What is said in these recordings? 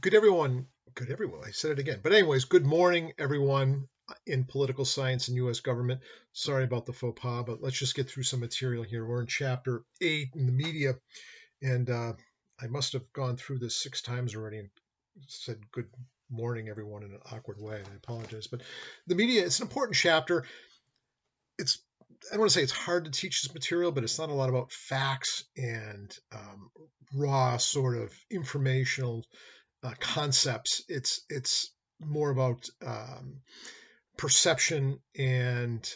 Good everyone. I said it again. But anyways, good morning, everyone in political science and U.S. government. Sorry about the faux pas, but let's just get through some material here. We're in chapter 8 in the media, and I must have gone through this 6 times already and said good morning, everyone, in an awkward way. I apologize. But the media, it's an important chapter. It's I don't want to say it's hard to teach this material, but it's not a lot about facts and raw sort of informational concepts. It's more about perception and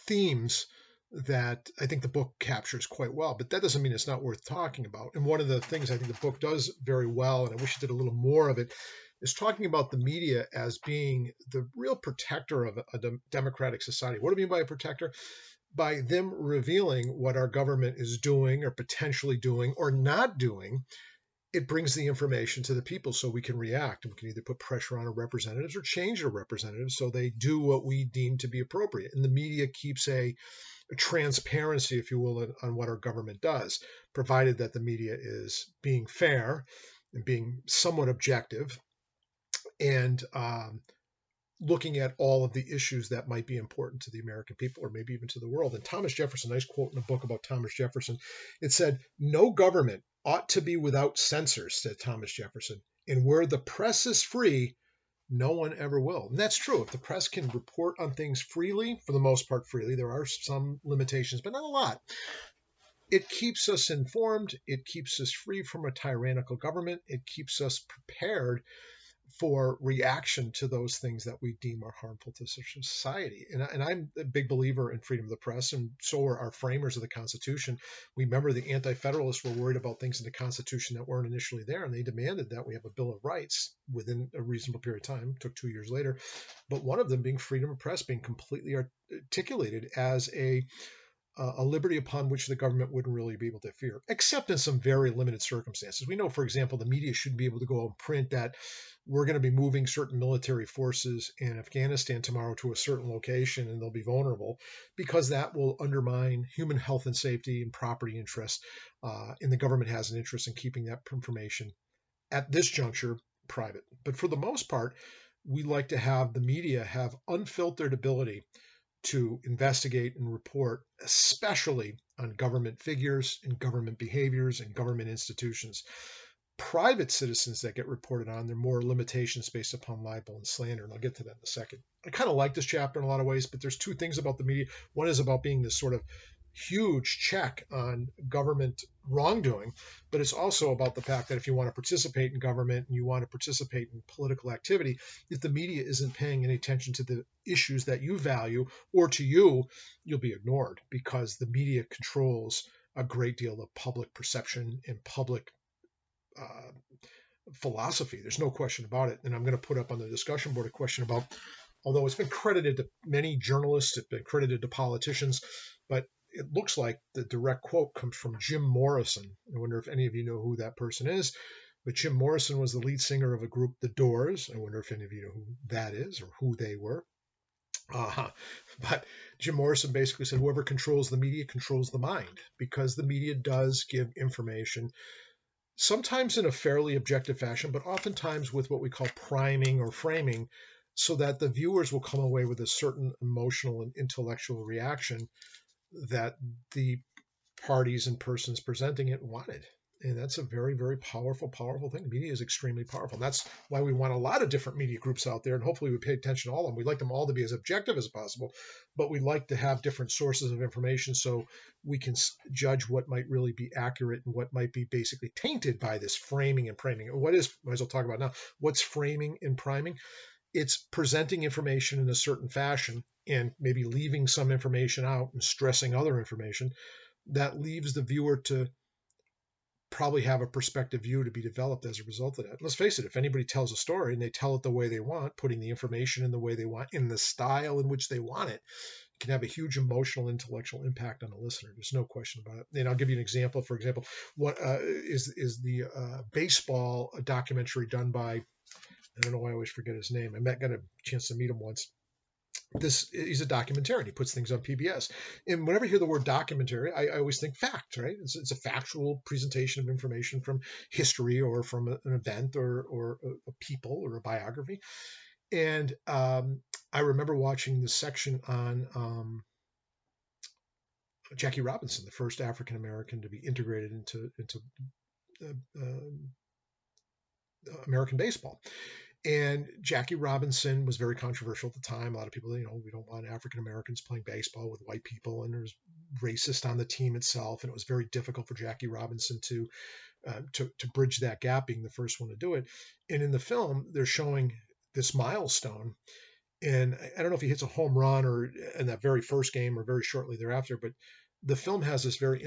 themes that I think the book captures quite well. But that doesn't mean it's not worth talking about. And one of the things I think the book does very well, and I wish it did a little more of it, is talking about the media as being the real protector of a democratic society. What do I mean by a protector? By them revealing what our government is doing or potentially doing or not doing, it brings the information to the people so we can react, and we can either put pressure on our representatives or change our representatives so they do what we deem to be appropriate. And the media keeps a transparency, if you will, on what our government does, provided that the media is being fair and being somewhat objective and looking at all of the issues that might be important to the American people or maybe even to the world. And Thomas Jefferson, nice quote in a book about Thomas Jefferson, it said, "No government ought to be without censors," said Thomas Jefferson. "And where the press is free, no one ever will." And that's true. If the press can report on things freely, for the most part freely, there are some limitations, but not a lot. It keeps us informed. It keeps us free from a tyrannical government. It keeps us prepared for reaction to those things that we deem are harmful to society. And I'm a big believer in freedom of the press, and so are our framers of the Constitution. We remember the Anti-Federalists were worried about things in the Constitution that weren't initially there, and they demanded that we have a Bill of Rights within a reasonable period of time. It took 2 years later. But one of them being freedom of press, being completely articulated as a liberty upon which the government wouldn't really be able to interfere, except in some very limited circumstances. We know, for example, the media shouldn't be able to go out and print that we're going to be moving certain military forces in Afghanistan tomorrow to a certain location and they'll be vulnerable, because that will undermine human health and safety and property interests. And the government has an interest in keeping that information at this juncture private. But for the most part, we like to have the media have unfiltered ability to investigate and report, especially on government figures and government behaviors and government institutions. Private citizens that get reported on, there are more limitations based upon libel and slander, and I'll get to that in a second. I kind of like this chapter in a lot of ways, but there's two things about the media. One is about being this sort of huge check on government wrongdoing, but it's also about the fact that if you want to participate in government and you want to participate in political activity, if the media isn't paying any attention to the issues that you value or to you, you'll be ignored, because the media controls a great deal of public perception and public philosophy. There's no question about it. And I'm going to put up on the discussion board a question about, although it's been credited to many journalists, it's been credited to politicians, but it looks like the direct quote comes from Jim Morrison. I wonder if any of you know who that person is. But Jim Morrison was the lead singer of a group, The Doors. I wonder if any of you know who that is or who they were. But Jim Morrison basically said, whoever controls the media controls the mind, because the media does give information, sometimes in a fairly objective fashion, but oftentimes with what we call priming or framing, so that the viewers will come away with a certain emotional and intellectual reaction that the parties and persons presenting it wanted. And that's a very, very powerful thing. Media is extremely powerful. And that's why we want a lot of different media groups out there. And hopefully we pay attention to all of them. We'd like them all to be as objective as possible, but we'd like to have different sources of information so we can judge what might really be accurate and what might be basically tainted by this framing and priming. What is, might as well talk about now, what's framing and priming? It's presenting information in a certain fashion and maybe leaving some information out and stressing other information that leaves the viewer to probably have a perspective view to be developed as a result of that. Let's face it, if anybody tells a story and they tell it the way they want, putting the information in the way they want, in the style in which they want it, can have a huge emotional, intellectual impact on the listener. There's no question about it. And I'll give you an example. For example, what is the baseball documentary done by, I don't know why I always forget his name. Got a chance to meet him once. he's a documentarian. He puts things on PBS. And whenever I hear the word documentary, I always think fact, right? It's a factual presentation of information from history or from an event or a people or a biography. And I remember watching this section on Jackie Robinson, the first African American to be integrated into American baseball. And Jackie Robinson was very controversial at the time. A lot of people, we don't want African Americans playing baseball with white people, and there was racist on the team itself, and it was very difficult for Jackie Robinson to bridge that gap, being the first one to do it. And in the film, they're showing this milestone, and I don't know if he hits a home run or in that very first game or very shortly thereafter, but the film has this very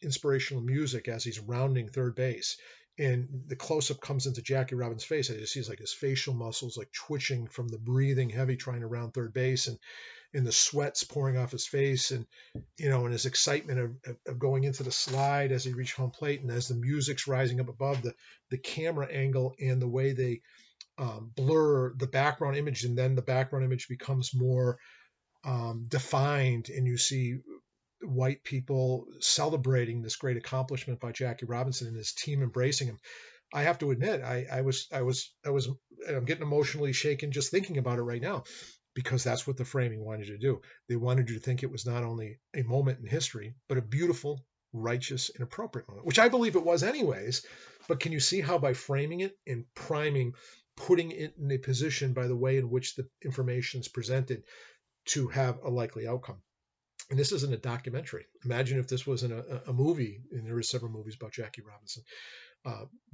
inspirational music as he's rounding third base. And the close-up comes into Jackie Robinson's face. I just see his facial muscles like twitching from the breathing heavy trying to round third base, and the sweat's pouring off his face, and and his excitement of going into the slide as he reached home plate, and as the music's rising up above, the camera angle and the way they blur the background image, and then the background image becomes more defined, and you see white people celebrating this great accomplishment by Jackie Robinson and his team embracing him. I have to admit, I'm getting emotionally shaken just thinking about it right now, because that's what the framing wanted you to do. They wanted you to think it was not only a moment in history, but a beautiful, righteous, and appropriate moment, which I believe it was anyways. But can you see how by framing it and priming, putting it in a position by the way in which the information is presented to have a likely outcome? And this isn't a documentary. Imagine if this wasn't a movie, and there are several movies about Jackie Robinson.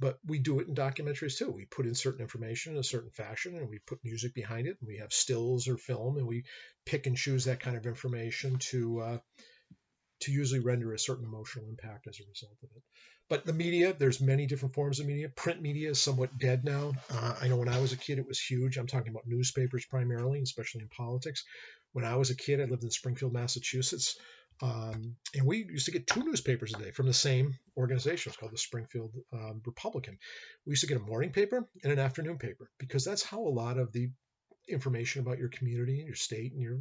But we do it in documentaries too. We put in certain information in a certain fashion, and we put music behind it, and we have stills or film, and we pick and choose that kind of information to usually render a certain emotional impact as a result of it. But the media, there's many different forms of media. Print media is somewhat dead now. I know when I was a kid, it was huge. I'm talking about newspapers primarily, especially in politics. When I was a kid, I lived in Springfield, Massachusetts, and we used to get 2 newspapers a day from the same organization. It's called the Springfield Republican. We used to get a morning paper and an afternoon paper, because that's how a lot of the information about your community and your state and your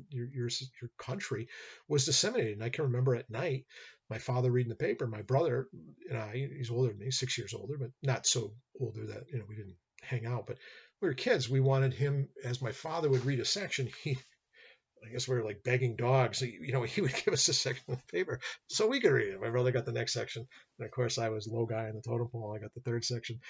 country was disseminated. And I can remember at night, my father reading the paper, my brother and I, he's older than me, 6 years older, but not so older that, we didn't hang out, but we were kids. We wanted him, as my father would read a section, I guess we were like begging dogs. He would give us a section of the paper so we could read it. My brother got the next section. And of course, I was low guy in the totem pole. I got the third section.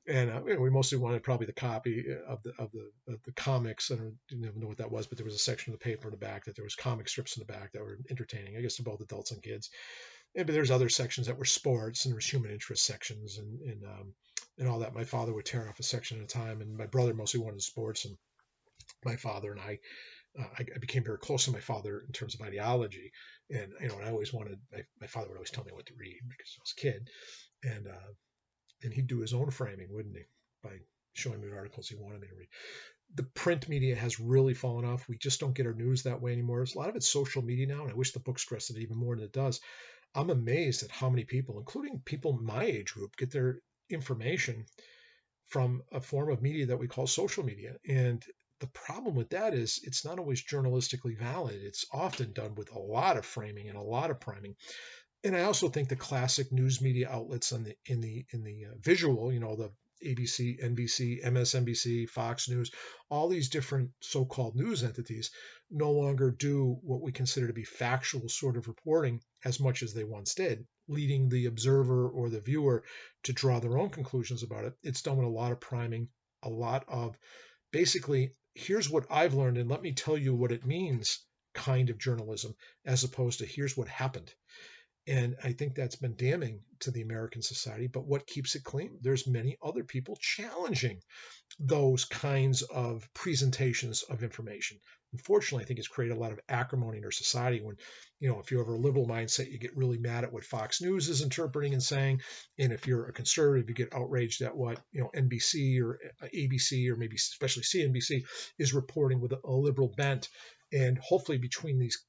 And we mostly wanted probably the copy of the comics. I don't even know what that was, but there was a section of the paper in the back that there was comic strips in the back that were entertaining, I guess, to both adults and kids. But there's other sections that were sports, and there was human interest sections and all that. My father would tear off a section at a time, and my brother mostly wanted sports, and my father and I became very close to my father in terms of ideology, and I always wanted my father would always tell me what to read because I was a kid, and he'd do his own framing, wouldn't he, by showing me the articles he wanted me to read. The print media has really fallen off. We just don't get our news that way anymore. A lot of it's social media now, and I wish the book stressed it even more than it does. I'm amazed at how many people, including people my age group, get their information from a form of media that we call social media. And the problem with that is it's not always journalistically valid. It's often done with a lot of framing and a lot of priming. And I also think the classic news media outlets in the visual, the ABC, NBC, MSNBC, Fox News, all these different so-called news entities no longer do what we consider to be factual sort of reporting as much as they once did, leading the observer or the viewer to draw their own conclusions about it. It's done with a lot of priming, a lot of basically, here's what I've learned and let me tell you what it means kind of journalism, as opposed to here's what happened. And I think that's been damning to the American society. But what keeps it clean? There's many other people challenging those kinds of presentations of information. Unfortunately, I think it's created a lot of acrimony in our society when, if you have a liberal mindset, you get really mad at what Fox News is interpreting and saying. And if you're a conservative, you get outraged at what, NBC or ABC or maybe especially CNBC is reporting with a liberal bent. And hopefully between these,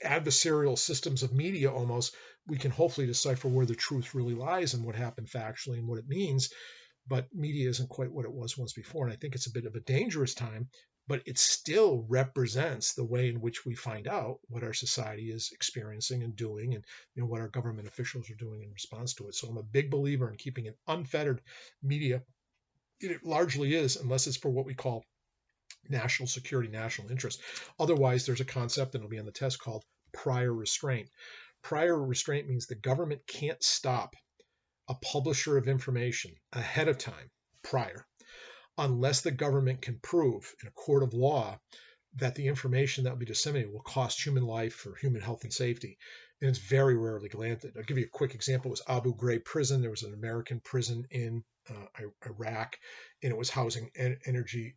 adversarial systems of media almost, we can hopefully decipher where the truth really lies and what happened factually and what it means. But media isn't quite what it was once before. And I think it's a bit of a dangerous time but it still represents the way in which we find out what our society is experiencing and doing, and what our government officials are doing in response to it. So I'm a big believer in keeping an unfettered media. It largely is, unless it's for what we call national security, national interest. Otherwise, there's a concept, and it'll be on the test, called prior restraint. Prior restraint means the government can't stop a publisher of information ahead of time, prior, unless the government can prove in a court of law that the information that will be disseminated will cost human life or human health and safety. And it's very rarely granted. I'll give you a quick example. It was Abu Ghraib prison. There was an American prison in Iraq, and it was housing energy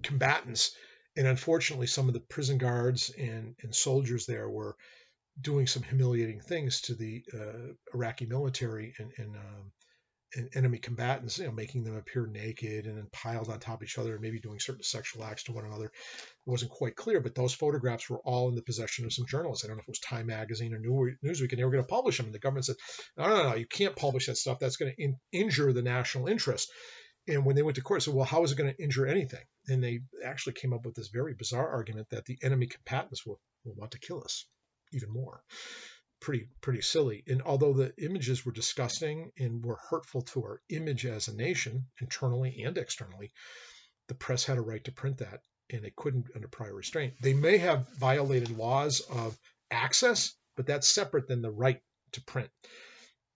combatants. And unfortunately, some of the prison guards and soldiers there were doing some humiliating things to the Iraqi military and enemy combatants, making them appear naked and then piled on top of each other, and maybe doing certain sexual acts to one another. It wasn't quite clear, but those photographs were all in the possession of some journalists. I don't know if it was Time Magazine or Newsweek, and they were going to publish them. And the government said, no, you can't publish that stuff. That's going to injure the national interest. And when they went to court, said, well, how is it going to injure anything? And they actually came up with this very bizarre argument that the enemy combatants will want to kill us even more. Pretty silly. And although the images were disgusting and were hurtful to our image as a nation, internally and externally, the press had a right to print that, and they couldn't under prior restraint. They may have violated laws of access, but that's separate than the right to print.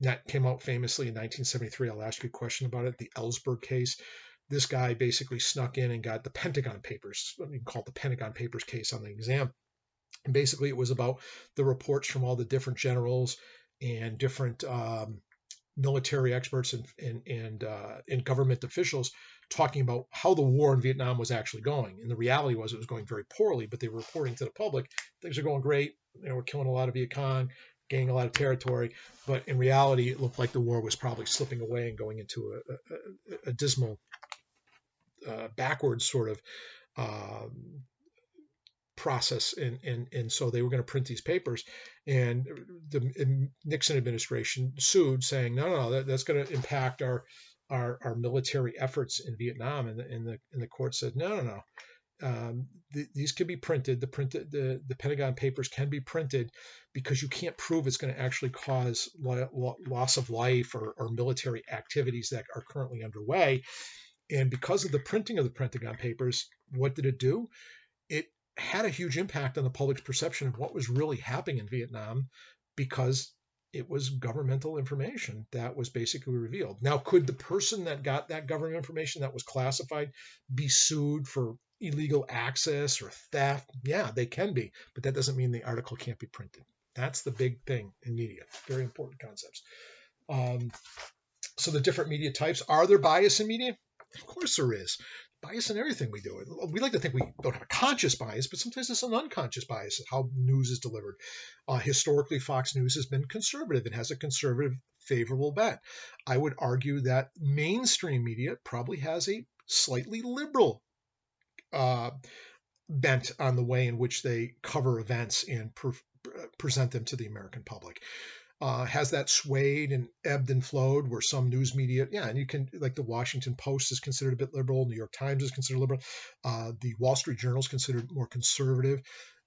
That came out famously in 1973. I'll ask you a question about it. The Ellsberg case. This guy basically snuck in and got the Pentagon Papers. You can call it the Pentagon Papers case on the exam. And basically, it was about the reports from all the different generals and different military experts and government officials talking about how the war in Vietnam was actually going. And the reality was it was going very poorly, but they were reporting to the public, things are going great. We're killing a lot of Viet Cong, gaining a lot of territory. But in reality, it looked like the war was probably slipping away and going into a dismal, backwards sort of process, and so they were going to print these papers, and the Nixon administration sued, saying no, that's going to impact our military efforts in Vietnam, and the court said no. These can be printed. The Pentagon Papers can be printed because you can't prove it's going to actually cause loss of life or military activities that are currently underway. And because of the printing of the Pentagon Papers, what did it do? It had a huge impact on the public's perception of what was really happening in Vietnam, because it was governmental information that was basically revealed. Now, could the person that got that government information that was classified be sued for illegal access or theft? Yeah, they can be, but that doesn't mean the article can't be printed. That's the big thing in media. Very important concepts. So the different media types. Are there bias in media? Of course there is. Bias in everything we do. We like to think we don't have a conscious bias, but sometimes it's an unconscious bias of how news is delivered. Historically, Fox News has been conservative. It has a conservative, favorable bent. I would argue that mainstream media probably has a slightly liberal bent on the way in which they cover events and present them to the American public. Has that swayed and ebbed and flowed, where some news media, and you can, like the Washington Post is considered a bit liberal, New York Times is considered liberal, the Wall Street Journal is considered more conservative.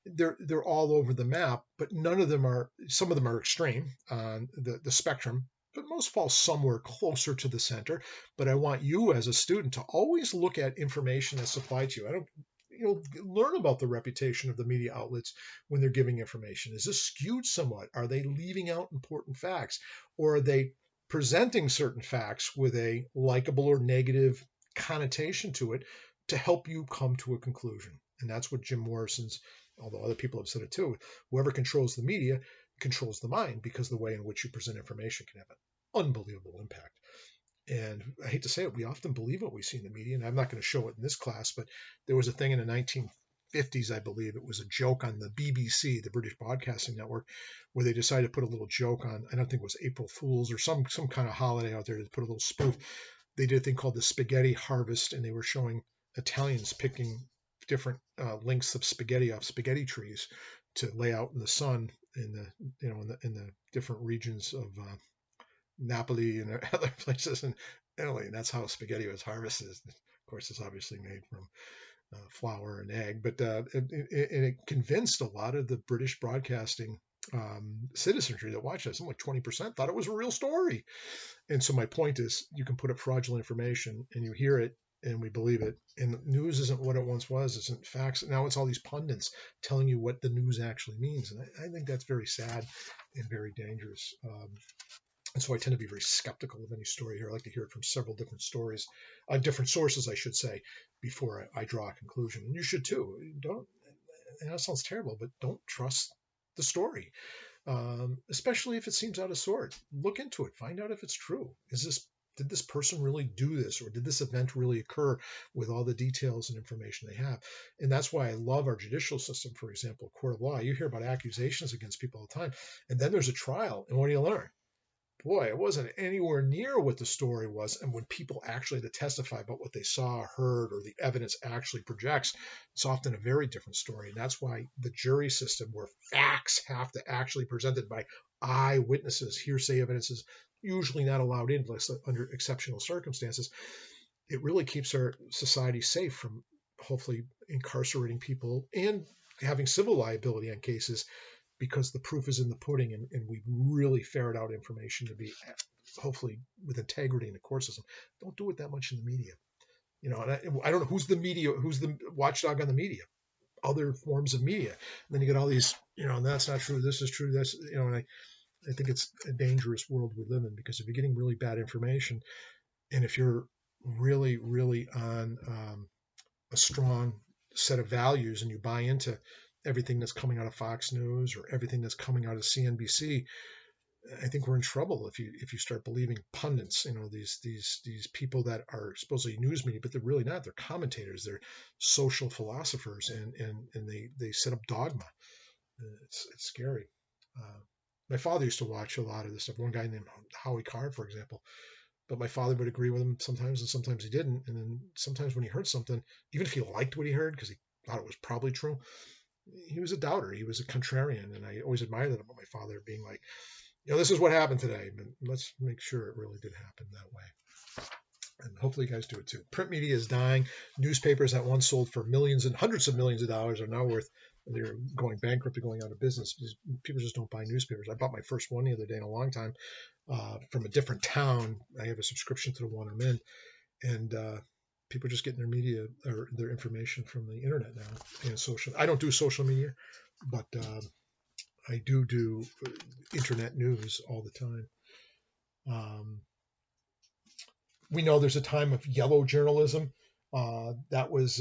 They're all over the map, but none of them are. Some of them are extreme on the spectrum, but most fall somewhere closer to the center. But I want you as a student to always look at information that's supplied to you. Learn about the reputation of the media outlets when they're giving information. Is this skewed somewhat? Are they leaving out important facts? Or are they presenting certain facts with a likable or negative connotation to it to help you come to a conclusion? And that's what Jim Morrison's, although other people have said it too, whoever controls the media controls the mind, because the way in which you present information can have an unbelievable impact. And I hate to say it, we often believe what we see in the media, and I'm not going to show it in this class, but there was a thing in the 1950s, I believe, it was a joke on the BBC, the British Broadcasting Network, where they decided to put a little joke on, I don't think it was April Fool's or some kind of holiday out there, to put a little spoof. They did a thing called the Spaghetti Harvest, and they were showing Italians picking different lengths of spaghetti off spaghetti trees to lay out in the sun in the different regions of Napoli and other places in Italy, and that's how spaghetti was harvested. Of course, it's obviously made from flour and egg, but it convinced a lot of the British broadcasting citizenry that watched it. Something like 20% thought it was a real story. And so my point is, you can put up fraudulent information, and you hear it, and we believe it. And news isn't what it once was. It's isn't facts. Now it's all these pundits telling you what the news actually means, and I think that's very sad and very dangerous. And so I tend to be very skeptical of any story here. I like to hear it from several different stories, different sources, I should say, before I draw a conclusion. And you should too. Don't. And that sounds terrible, but don't trust the story, especially if it seems out of sort. Look into it. Find out if it's true. Did this person really do this, or did this event really occur with all the details and information they have? And that's why I love our judicial system, for example, court of law. You hear about accusations against people all the time, and then there's a trial, and what do you learn? Boy, it wasn't anywhere near what the story was. And when people actually had to testify about what they saw, heard, or the evidence actually projects, it's often a very different story. And that's why the jury system, where facts have to actually presented by eyewitnesses, hearsay evidence is usually not allowed in unless under exceptional circumstances, it really keeps our society safe from hopefully incarcerating people and having civil liability on cases, because the proof is in the pudding, and we really ferret out information to be hopefully with integrity in the court system. Don't do it that much in the media. And I don't know who's the watchdog on the media, other forms of media. And then you get all these, that's not true, this is true, this, and I think it's a dangerous world we live in, because if you're getting really bad information, and if you're really, really on a strong set of values and you buy into everything that's coming out of Fox News or everything that's coming out of CNBC, I think we're in trouble if you start believing pundits, these people that are supposedly news media, but they're really not. They're commentators. They're social philosophers, and they set up dogma. It's scary. My father used to watch a lot of this stuff. One guy named Howie Card, for example. But my father would agree with him sometimes, and sometimes he didn't. And then sometimes when he heard something, even if he liked what he heard because he thought it was probably true, he was a doubter. He was a contrarian, and I always admired that about my father, being like, this is what happened today, but let's make sure it really did happen that way. And hopefully you guys do it too. Print media is dying. Newspapers that once sold for millions and hundreds of millions of dollars are now they're going bankrupt or going out of business. People just don't buy newspapers. I bought my first one the other day in a long time from a different town. I have a subscription to the one I'm in, and people are just getting their media or their information from the internet now and social. I don't do social media, but I do internet news all the time. We know there's a time of yellow journalism. That was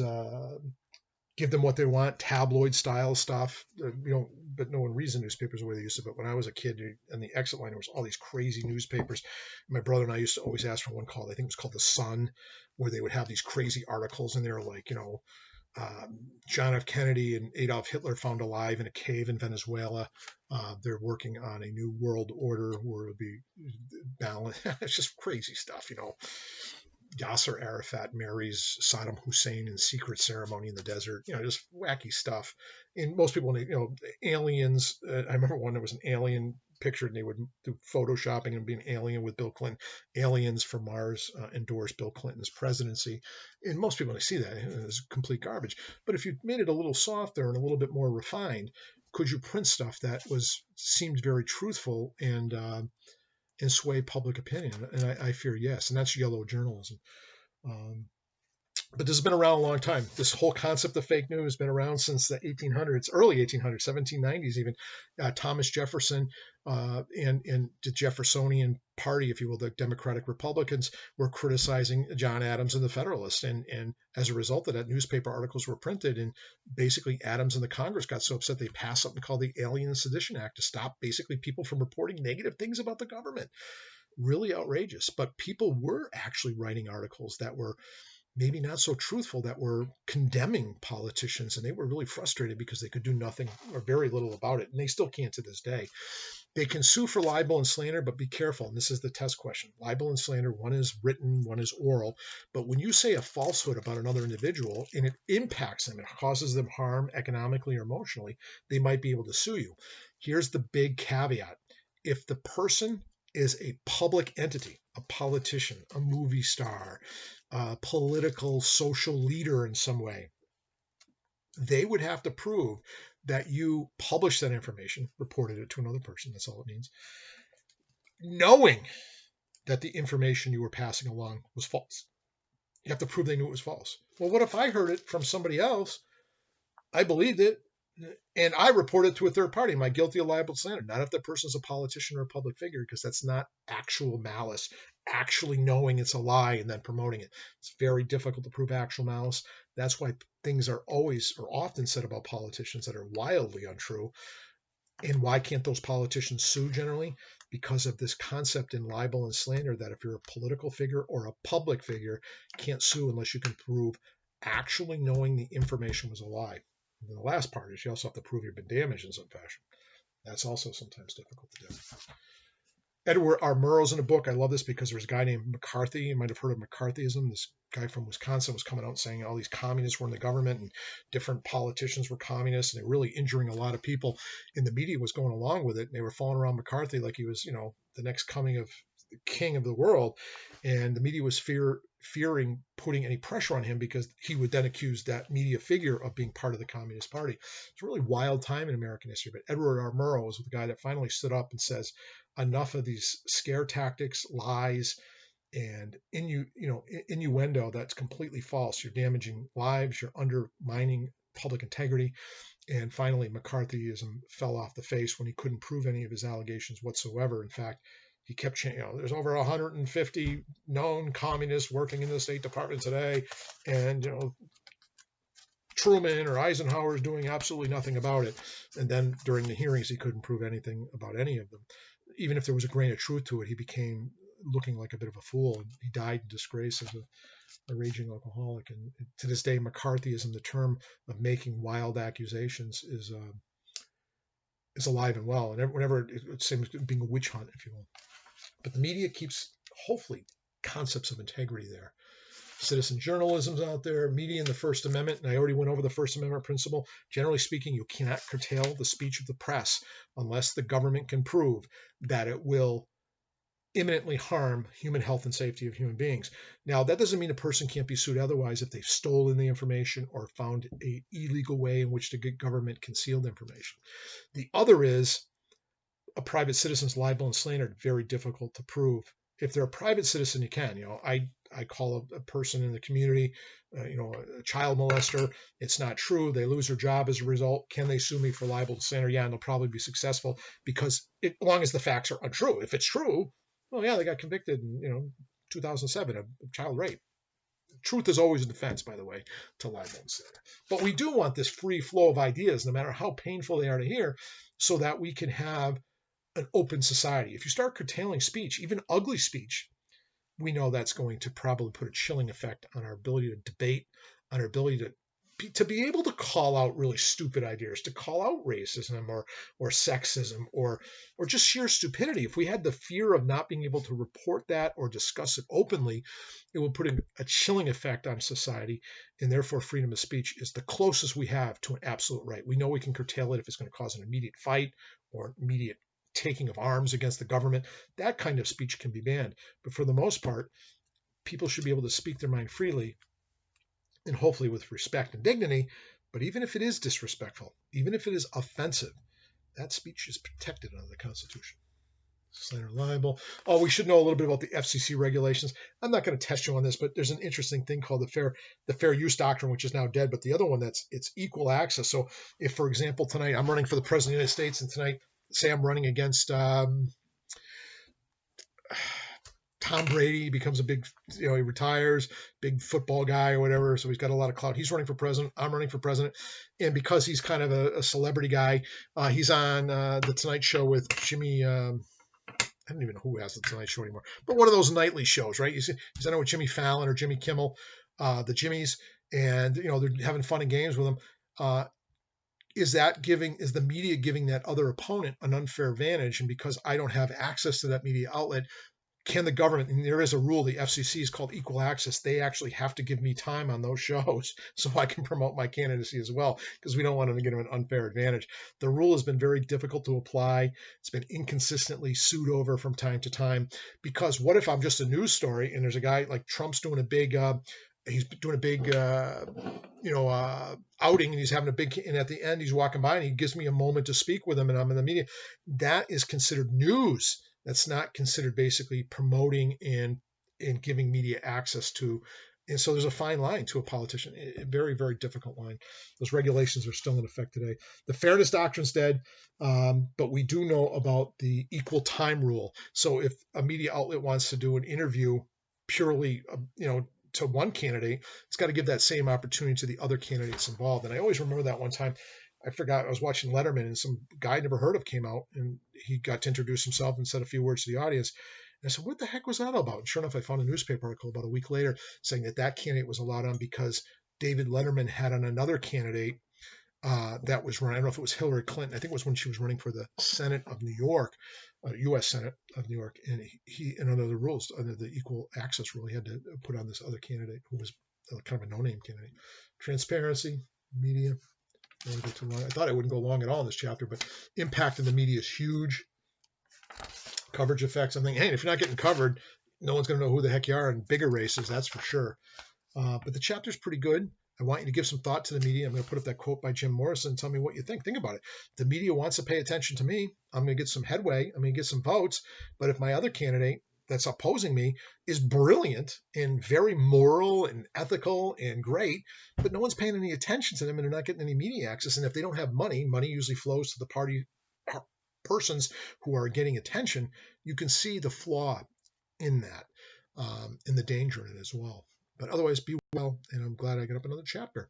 give them what they want, tabloid style stuff. But no one reads the newspapers the way they used to. But when I was a kid, in the exit line, there was all these crazy newspapers. My brother and I used to always ask for one called, I think it was called The Sun, where they would have these crazy articles in there, like, John F. Kennedy and Adolf Hitler found alive in a cave in Venezuela. They're working on a new world order where it'll be balanced. It's just crazy stuff, Yasser Arafat marries Saddam Hussein in secret ceremony in the desert, just wacky stuff. And most people, aliens. I remember one that was an alien picture, and they would do photoshopping and be an alien with Bill Clinton. Aliens from Mars endorsed Bill Clinton's presidency. And most people, when they see that, it's complete garbage. But if you made it a little softer and a little bit more refined, could you print stuff that seemed very truthful and sway public opinion? And I fear yes, and that's yellow journalism. But this has been around a long time. This whole concept of fake news has been around since the 1800s, early 1800s, 1790s even. Thomas Jefferson and the Jeffersonian Party, if you will, the Democratic Republicans, were criticizing John Adams and the Federalists. And as a result of that, newspaper articles were printed. And basically, Adams and the Congress got so upset they passed something called the Alien and Sedition Act to stop basically people from reporting negative things about the government. Really outrageous. But people were actually writing articles that were maybe not so truthful, that were condemning politicians, and they were really frustrated because they could do nothing or very little about it, and they still can't to this day. They can sue for libel and slander, but be careful, and this is the test question. Libel and slander, one is written, one is oral, but when you say a falsehood about another individual and it impacts them, it causes them harm economically or emotionally, they might be able to sue you. Here's the big caveat. If the person is a public entity, a politician, a movie star, a political social leader in some way, they would have to prove that you published that information, reported it to another person, that's all it means, knowing that the information you were passing along was false. You have to prove they knew it was false. Well, what if I heard it from somebody else? I believed it, and I report it to a third party. Am I guilty of libel slander? Not if the person's a politician or a public figure, because that's not actual malice, actually knowing it's a lie and then promoting it. It's very difficult to prove actual malice. That's why things are always or often said about politicians that are wildly untrue. And why can't those politicians sue generally? Because of this concept in libel and slander that if you're a political figure or a public figure, can't sue unless you can prove actually knowing the information was a lie. And the last part is you also have to prove you've been damaged in some fashion. That's also sometimes difficult to do. Edward R. Murrow's in a book. I love this because there's a guy named McCarthy. You might have heard of McCarthyism. This guy from Wisconsin was coming out saying all these communists were in the government and different politicians were communists, and they were really injuring a lot of people. And the media was going along with it. And they were following around McCarthy like he was, the next coming of the king of the world. And the media was fearing putting any pressure on him because he would then accuse that media figure of being part of the Communist Party. It's a really wild time in American history. But Edward R. Murrow was the guy that finally stood up and says, enough of these scare tactics, lies, and innuendo that's completely false. You're damaging lives, you're undermining public integrity. And finally, McCarthyism fell off the face when he couldn't prove any of his allegations whatsoever. In fact, he kept saying, there's over 150 known communists working in the State Department today, and Truman or Eisenhower is doing absolutely nothing about it. And then during the hearings, he couldn't prove anything about any of them. Even if there was a grain of truth to it, he became looking like a bit of a fool. And he died in disgrace as a raging alcoholic. And to this day, McCarthyism, the term of making wild accusations, is alive and well. And whenever it seems being a witch hunt, if you will. But the media keeps, hopefully, concepts of integrity there. Citizen journalism's out there, media in the First Amendment, and I already went over the First Amendment principle. Generally speaking, you cannot curtail the speech of the press unless the government can prove that it will imminently harm human health and safety of human beings. Now, that doesn't mean a person can't be sued otherwise if they've stolen the information or found an illegal way in which the government concealed information. The other is a private citizen's libel and slander, very difficult to prove. If they're a private citizen, you can. I call a person in the community, a child molester. It's not true. They lose their job as a result. Can they sue me for libel and slander? Yeah, and they'll probably be successful because as long as the facts are untrue. If it's true, well, yeah, they got convicted in 2007 of child rape. Truth is always a defense, by the way, to libel and slander. But we do want this free flow of ideas, no matter how painful they are to hear, so that we can have an open society. If you start curtailing speech, even ugly speech, we know that's going to probably put a chilling effect on our ability to debate, on our ability to be able to call out really stupid ideas, to call out racism or sexism or just sheer stupidity. If we had the fear of not being able to report that or discuss it openly, it would put a chilling effect on society, and therefore freedom of speech is the closest we have to an absolute right. We know we can curtail it if it's going to cause an immediate fight or immediate taking of arms against the government. That kind of speech can be banned. But for the most part, people should be able to speak their mind freely and hopefully with respect and dignity. But even if it is disrespectful, even if it is offensive, that speech is protected under the Constitution. Slander and libel. Oh, we should know a little bit about the FCC regulations. I'm not going to test you on this, but there's an interesting thing called the fair use doctrine, which is now dead. But the other one, it's equal access. So if, for example, tonight I'm running for the President of the United States, and tonight, say I'm running against Tom Brady, becomes a big, he retires, big football guy or whatever, so he's got a lot of clout. He's running for president. I'm running for president. And because he's kind of a celebrity guy, he's on the Tonight Show with Jimmy, I don't even know who has the Tonight Show anymore, but one of those nightly shows, right? He's on with Jimmy Fallon or Jimmy Kimmel, the Jimmys, and, they're having fun and games with him. Is the media giving that other opponent an unfair advantage? And because I don't have access to that media outlet, can the government, and there is a rule, the FCC is called equal access, they actually have to give me time on those shows so I can promote my candidacy as well, because we don't want them to get an unfair advantage. The rule has been very difficult to apply. It's been inconsistently sued over from time to time, because what if I'm just a news story and there's a guy like Trump's doing a big outing, and he's having a big, and at the end he's walking by and he gives me a moment to speak with him and I'm in the media. That is considered news. That's not considered basically promoting and giving media access to. And so there's a fine line to a politician, a very, very difficult line. Those regulations are still in effect today. The fairness doctrine's dead, but we do know about the equal time rule. So if a media outlet wants to do an interview purely, to one candidate, it's got to give that same opportunity to the other candidates involved. And I always remember that one time, I forgot, I was watching Letterman and some guy I'd never heard of came out and he got to introduce himself and said a few words to the audience. And I said, what the heck was that all about? And sure enough, I found a newspaper article about a week later saying that candidate was allowed on because David Letterman had on another candidate that was running. I don't know if it was Hillary Clinton. I think it was when she was running for the Senate of New York, U.S. Senate of New York. And he under the rules, under the equal access rule, he had to put on this other candidate who was kind of a no-name candidate. Transparency, media. I don't want to go too long. I thought I wouldn't go long at all in this chapter, but impact in the media is huge. Coverage effects. I'm thinking, hey, if you're not getting covered, no one's going to know who the heck you are in bigger races, that's for sure. But the chapter's pretty good. I want you to give some thought to the media. I'm going to put up that quote by Jim Morrison and tell me what you think. Think about it. The media wants to pay attention to me. I'm going to get some headway. I'm going to get some votes. But if my other candidate that's opposing me is brilliant and very moral and ethical and great, but no one's paying any attention to them and they're not getting any media access. And if they don't have money usually flows to the party persons who are getting attention. You can see the flaw in that, and the danger in it as well. But otherwise, be well, and I'm glad I got up another chapter.